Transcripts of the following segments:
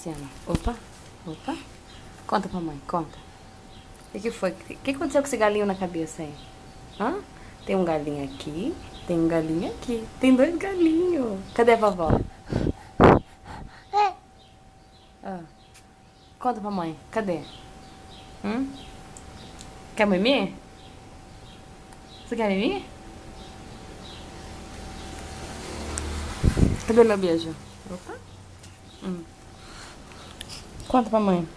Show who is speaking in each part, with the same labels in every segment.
Speaker 1: Cena. Opa, opa. Conta pra mãe, conta. O que foi? O que aconteceu com esse galinho na cabeça aí? Hã? Tem um galinho aqui, tem um galinho aqui. Tem dois galinhos. Cadê a vovó? Ah. Conta pra mãe, cadê? Quer mimir? Você quer mimir? Cadê meu beijo? Opa. Conta pra mãe.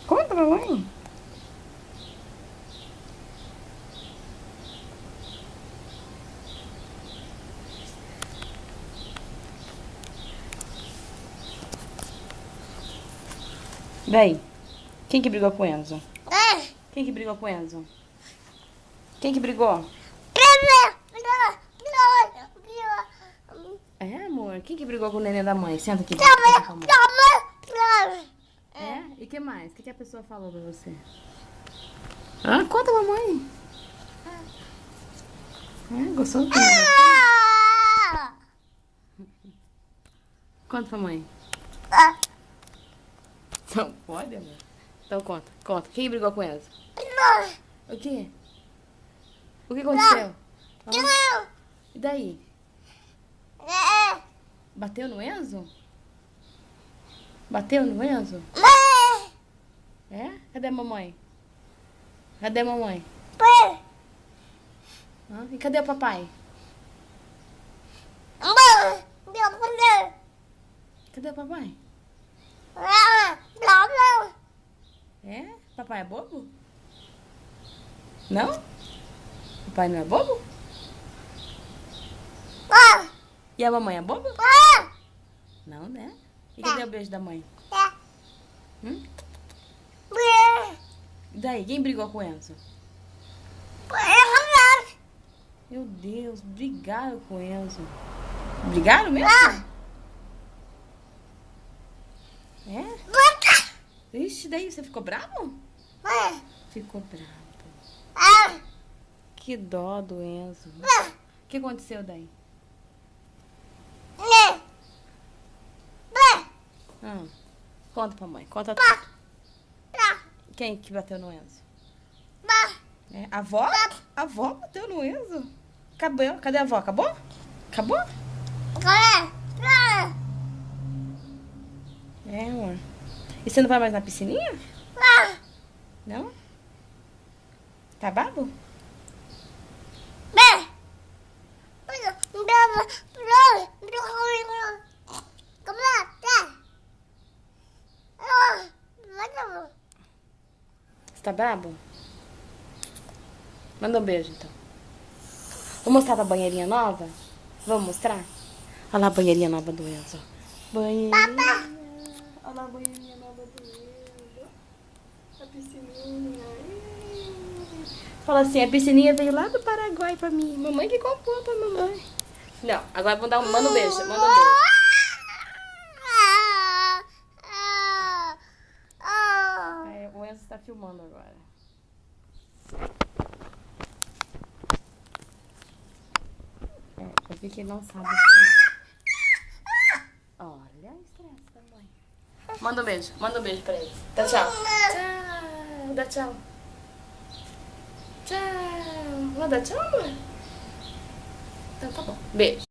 Speaker 1: Conta pra mãe. Daí, quem que brigou com o Enzo? Quem que brigou com o Enzo? Quem que brigou? É, amor? Quem que brigou com o neném da mãe? Senta aqui. Senta com a mãe. É? E o que mais? O que a pessoa falou pra você? Conta pra mãe. Gostou do que? Conta pra mãe. Não pode, amor? Então conta, conta. Quem brigou com o Enzo? O quê? O que aconteceu? E daí? Bateu no Enzo? Bateu no Enzo? É? Cadê a mamãe? Cadê a mamãe? E cadê o papai? Cadê o papai? É? Papai é bobo? Não? Papai não é bobo? E a mamãe é boba? Não, né? E cadê o beijo da mãe? E daí? Quem brigou com o Enzo? Meu Deus, brigaram com o Enzo. Brigaram mesmo? É? Ixi, daí você ficou bravo? Ficou bravo. Que dó do Enzo. O que aconteceu daí? Conta pra mãe, conta tudo. Quem que bateu no Enzo? É, a avó? A avó bateu no Enzo? Acabou. Cadê a avó? Acabou? Acabou? É, amor. E você não vai mais na piscininha? Não? Tá bravo? Você tá brabo? Manda um beijo, então. Vou mostrar a banheirinha nova? Vamos mostrar? Olha lá a banheirinha nova do Enzo. Banheirinha. Olha lá a banheirinha nova do Enzo. A piscininha. Fala assim, a piscininha veio lá do Paraguai pra mim. Mamãe que comprou pra mamãe. Não, agora vamos dar manda um beijo. Manda um beijo. O Enzo está filmando agora. Eu vi que ele não sabe filmar. Olha o estresse da mãe. Manda um beijo pra ele. Dá tchau. Tchau, dá tchau. Tchau. Não dá tchau, amor? Então tá bom. Beijo.